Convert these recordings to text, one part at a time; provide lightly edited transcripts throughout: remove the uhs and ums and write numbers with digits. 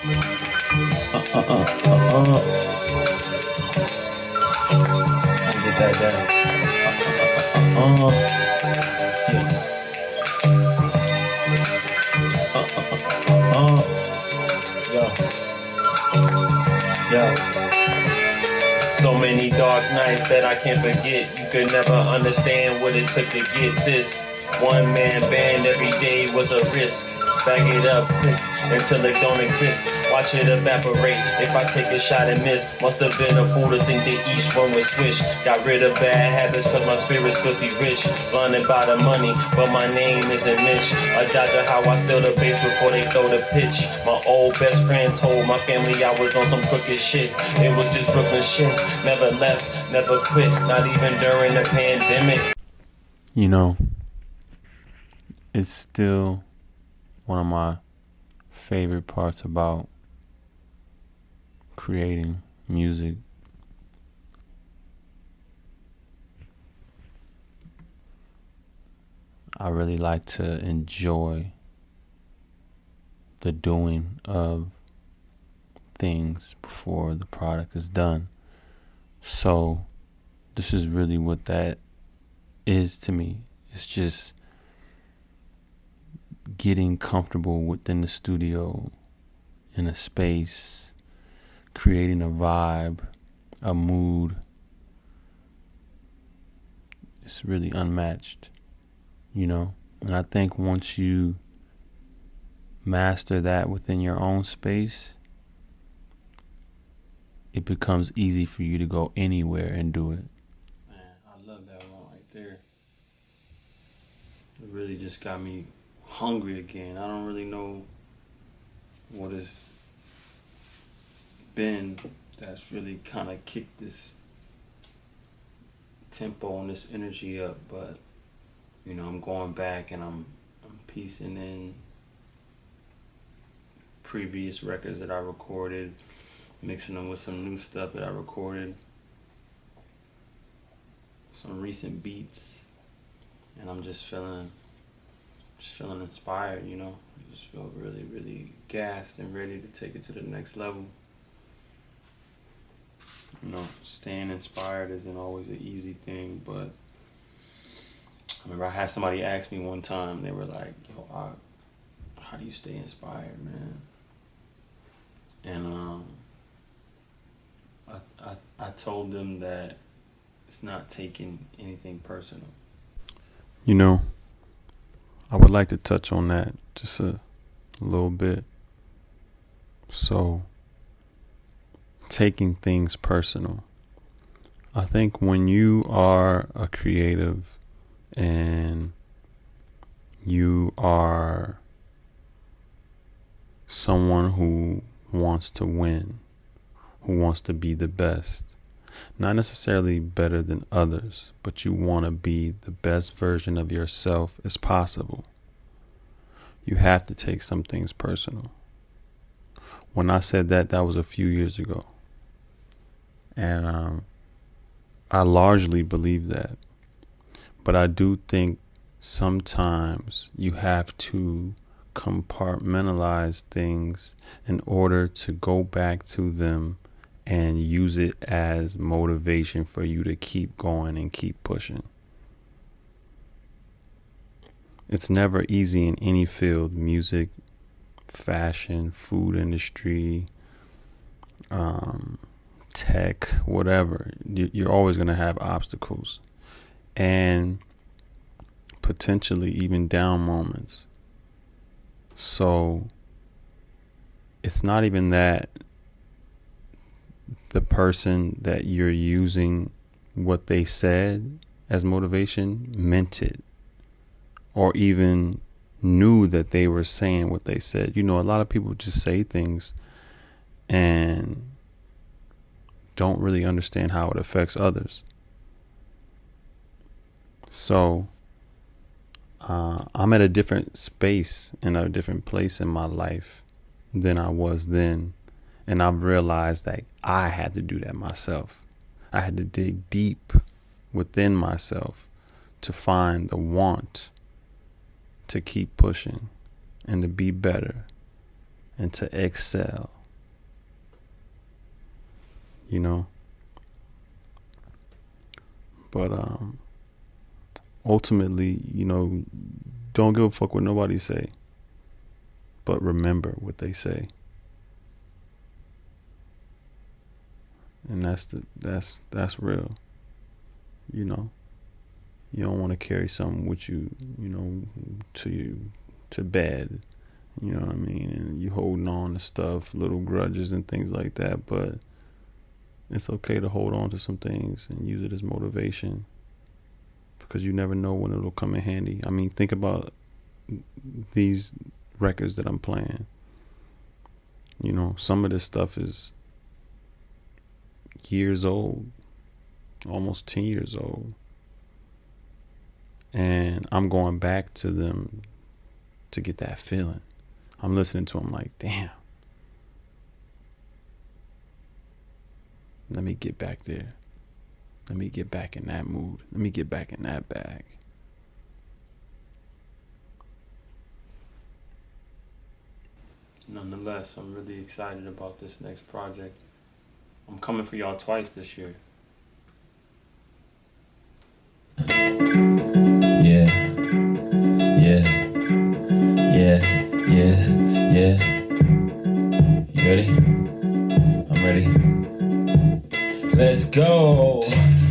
Get that down. Yeah. So many dark nights that I can't forget. You could never understand what it took to get this. One man band every day was a risk. Back it up quick until it don't exist. Watch it evaporate if I take a shot and miss. Must have been a fool to think that each one was swish. Got rid of bad habits cause my spirit's filthy rich. Blinded by the money, but my name isn't Mitch. A dodger how I steal the base before they throw the pitch. My old best friend told my family I was on some crooked shit. It was just Brooklyn shit. Never left, never quit, not even during the pandemic. You know, it's still one of my favorite parts about creating music. I really like to enjoy the doing of things before the product is done. So this is really what that is to me. It's just getting comfortable within the studio, in a space, creating a vibe, a mood. It's really unmatched, you know? And I think once you master that within your own space, it becomes easy for you to go anywhere and do it. Man, I love that one right there. It really just got me hungry again. I don't really know what it's been that's really kind of kicked this tempo and this energy up, but you know, I'm going back and I'm piecing in previous records that I recorded, mixing them with some new stuff that I recorded, some recent beats, and I'm just feeling inspired, you know. I just feel really, really gassed and ready to take it to the next level. You know, staying inspired isn't always an easy thing, but I remember I had somebody ask me one time, they were like, yo, how do you stay inspired, man? And I told them that it's not taking anything personal. You know, I would like to touch on that just a little bit. So, taking things personal. I think when you are a creative and you are someone who wants to win, who wants to be the best, not necessarily better than others, but you want to be the best version of yourself as possible, you have to take some things personal. When I said that, that was a few years ago. And I largely believe that. But I do think sometimes you have to compartmentalize things in order to go back to them and use it as motivation for you to keep going and keep pushing. It's never easy in any field, music, fashion, food industry, tech, whatever. You're always going to have obstacles and potentially even down moments. So it's not even that the person that you're using what they said as motivation meant it, or even knew that they were saying what they said. You know, a lot of people just say things and don't really understand how it affects others. So I'm at a different space and a different place in my life than I was then. And I've realized that I had to do that myself. I had to dig deep within myself to find the want to keep pushing and to be better and to excel you know. But ultimately, you know, don't give a fuck what nobody say, but remember what they say. And that's real. You know, you don't want to carry something with you, you know, to bed. You know what I mean? And you holding on to stuff, little grudges and things like that. But it's okay to hold on to some things and use it as motivation, because you never know when it'll come in handy. I mean, think about these records that I'm playing. You know, some of this stuff is years old, almost 10 years old. And I'm going back to them to get that feeling. I'm listening to them like, damn, let me get back there. Let me get back in that mood. Let me get back in that bag. Nonetheless, I'm really excited about this next project. I'm coming for y'all twice this year. Yeah, yeah, yeah, yeah, yeah. You ready? I'm ready. Let's go.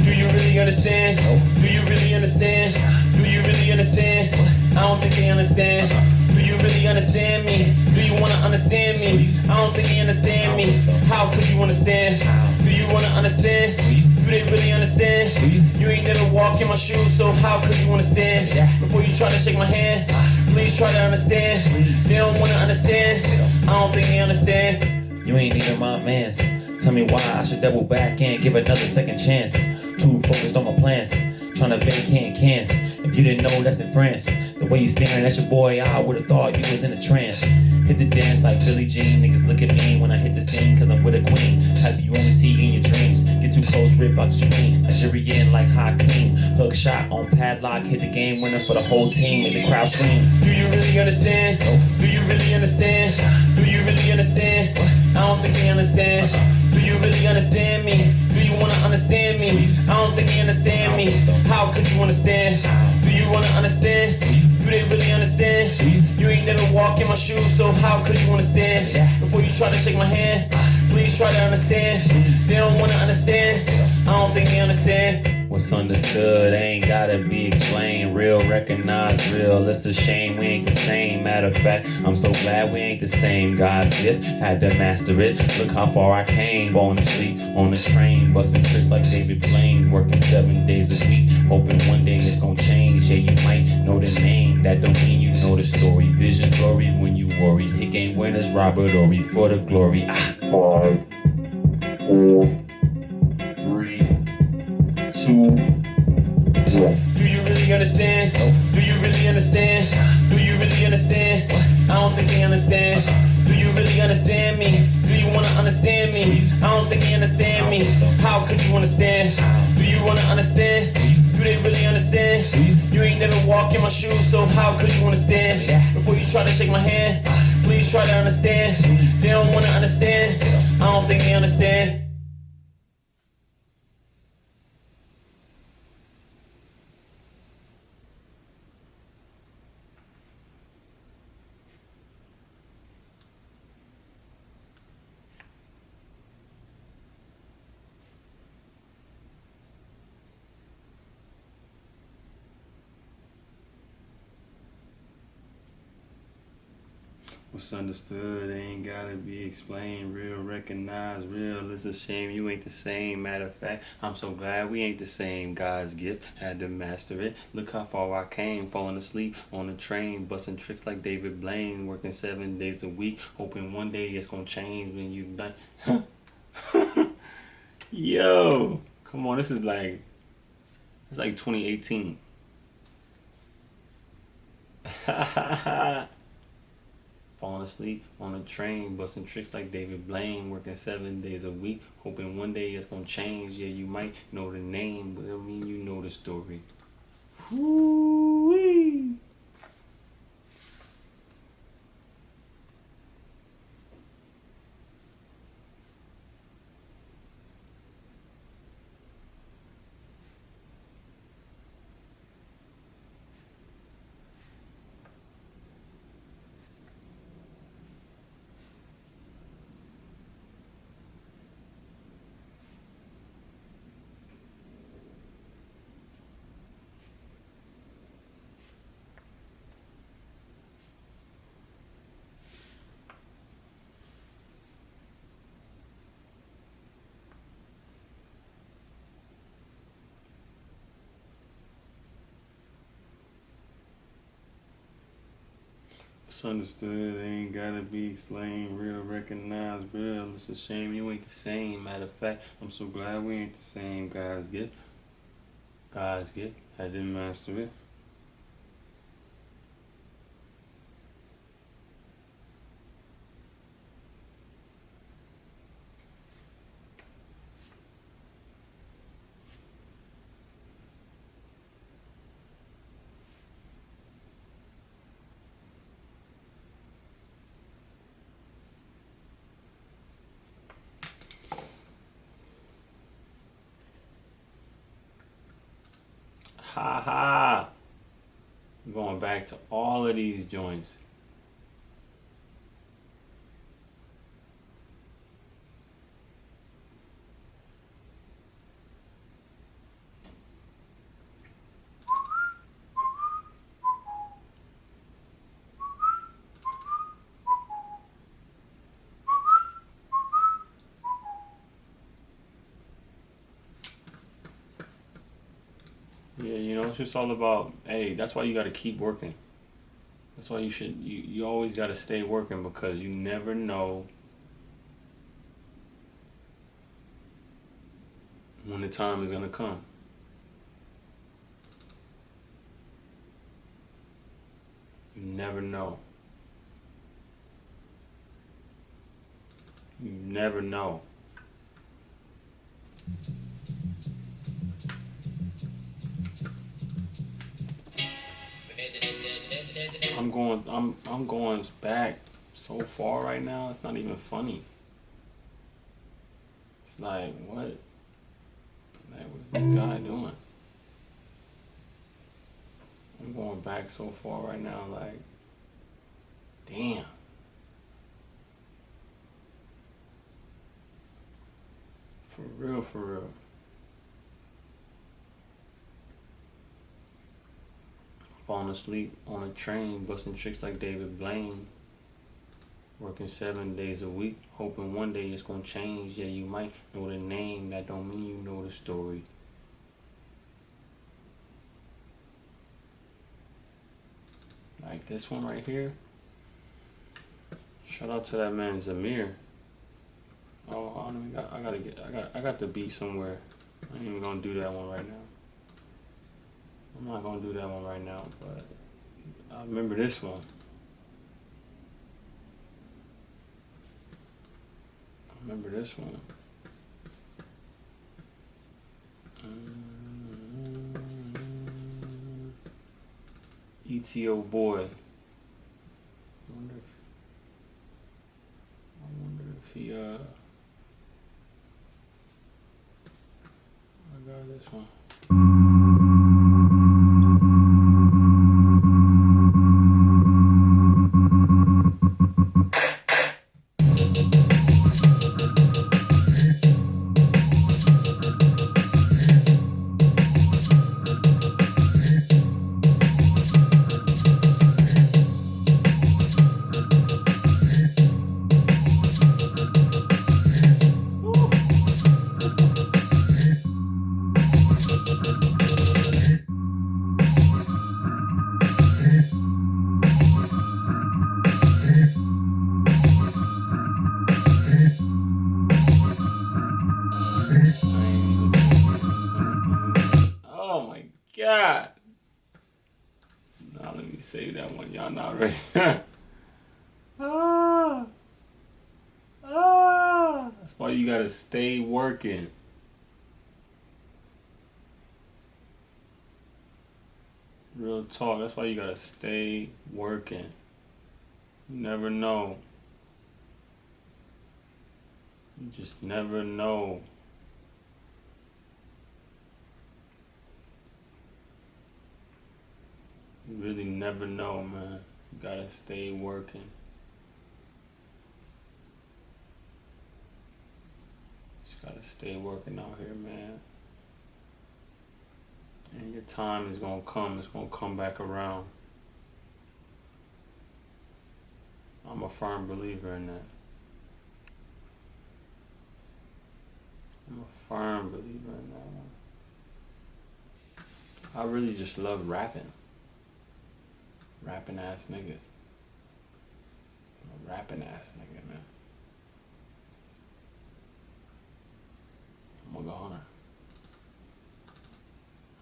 Do you really understand? Do you really understand? Do you really understand? I don't think they understand. Do you really understand me? Do you wanna understand me? I don't think they understand me. How could you understand? Do you wanna understand? Do they really understand? You ain't never walk in my shoes, so how could you understand? Before you try to shake my hand, please try to understand. They don't wanna understand. I don't think they understand. You ain't even my mans. Tell me why I should double back and give another second chance. Too focused on my plans, trying to vacate cans. If you didn't know, that's in France. The way you staring at your boy, I would've thought you was in a trance. Hit the dance like Billie Jean. Niggas look at me when I hit the scene, cause I'm with a queen. Type you only see in your dreams. Get too close, rip out your spleen. Nigerian like Hakeem. Hook shot on padlock, hit the game winner for the whole team. Make the crowd scream. Do you really understand? Do you really understand? Do you really understand? I don't think they understand. Do you really understand me? Do you wanna understand me? I don't think they understand me. How could you understand? Do you wanna understand? Do they really understand? You ain't never walk in my shoes, so how could you understand? Before you try to shake my hand, please try to understand. They don't wanna understand. I don't think they understand. What's understood ain't gotta be explained. Real, recognize real. It's a shame we ain't the same. Matter of fact, I'm so glad we ain't the same. God's gift, had to master it. Look how far I came. Falling asleep on the train, busting tricks like David Blaine. Working 7 days a week, hoping one day it's gonna change. Yeah, you might know the name, that don't mean you know the story. Vision glory when you worry. Hit game winners, Robert Ory for the glory. 5, 4, 3, 2, 1. Do you really understand? Do you really understand? Do you really understand? I don't think they understand. Do you really understand me? Do you wanna understand me? I don't think they understand me. How could you understand? Do you wanna understand? Do they really understand? You ain't never walk in my shoes, so how could you understand? Before you try to shake my hand, please try to understand. They don't wanna understand. I don't think they understand. What's understood ain't gotta be explained. Real, recognize real. It's a shame you ain't the same. Matter of fact, I'm so glad we ain't the same. God's gift, had to master it. Look how far I came. Falling asleep on the train, busting tricks like David Blaine. Working 7 days a week, hoping one day it's gonna change when you done. Yo, come on, it's like 2018. Falling asleep on a train, busting tricks like David Blaine, working 7 days a week, hoping one day it's gonna change. Yeah, you might know the name, but I mean you know the story. Woo-wee. Misunderstood, ain't gotta be explained. Real, recognized, real. It's a shame you ain't the same. Matter of fact, I'm so glad we ain't the same. God's gift. God's gift. I didn't master it. Ha ha! I'm going back to all of these joints. Yeah, you know, it's just all about, hey, that's why you got to keep working. That's why you always got to stay working, because you never know when the time is going to come. You never know. You never know. I'm going back so far right now, it's not even funny. It's like, what? Like, what is this guy doing? I'm going back so far right now, like, damn. For real, for real. Falling asleep on a train, busting tricks like David Blaine. Working 7 days a week, hoping one day it's gonna change. Yeah, you might know the name, that don't mean you know the story. Like this one right here. Shout out to that man Zamir. Oh, I got the beat somewhere. I ain't even gonna do that one right now. I'm not gonna do that one right now, but I remember this one. I remember this one. ETO boy. I wonder if he I got this one. Oh my God. Now let me save that one. Y'all not ready. That's why you gotta stay working. Real talk. That's why you gotta stay working. You never know. You just never know. You really never know, man. You gotta stay working. Just gotta stay working out here, man. And your time is gonna come. It's gonna come back around. I'm a firm believer in that. I'm a firm believer in that one. I really just love rapping. Rapping ass niggas. Rapping ass nigga, man.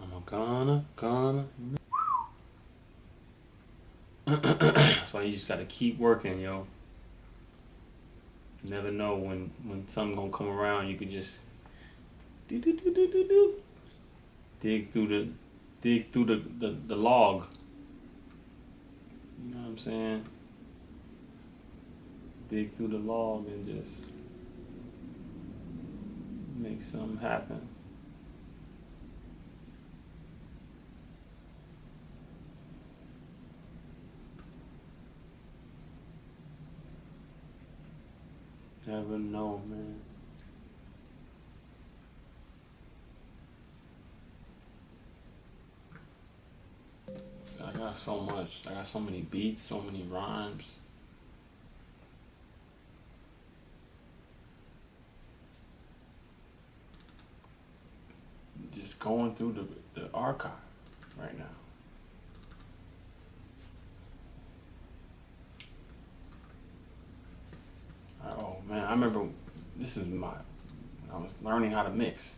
I'm gonna. That's why you just gotta keep working, yo. You never know when something gonna come around. You can just dig through the log. You know what I'm saying? Dig through the log and just make something happen. Never know, man. I got so much. I got so many beats, so many rhymes. Just going through the archive right now. Oh man, I remember this is when I was learning how to mix.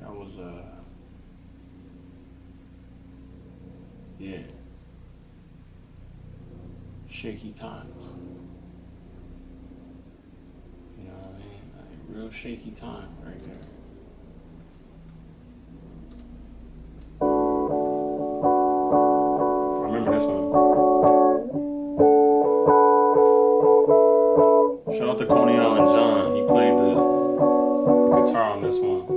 That was yeah, shaky times. You know what I mean? Like real shaky time right there. I remember this one. Shout out to Coney Island John. He played the guitar on this one.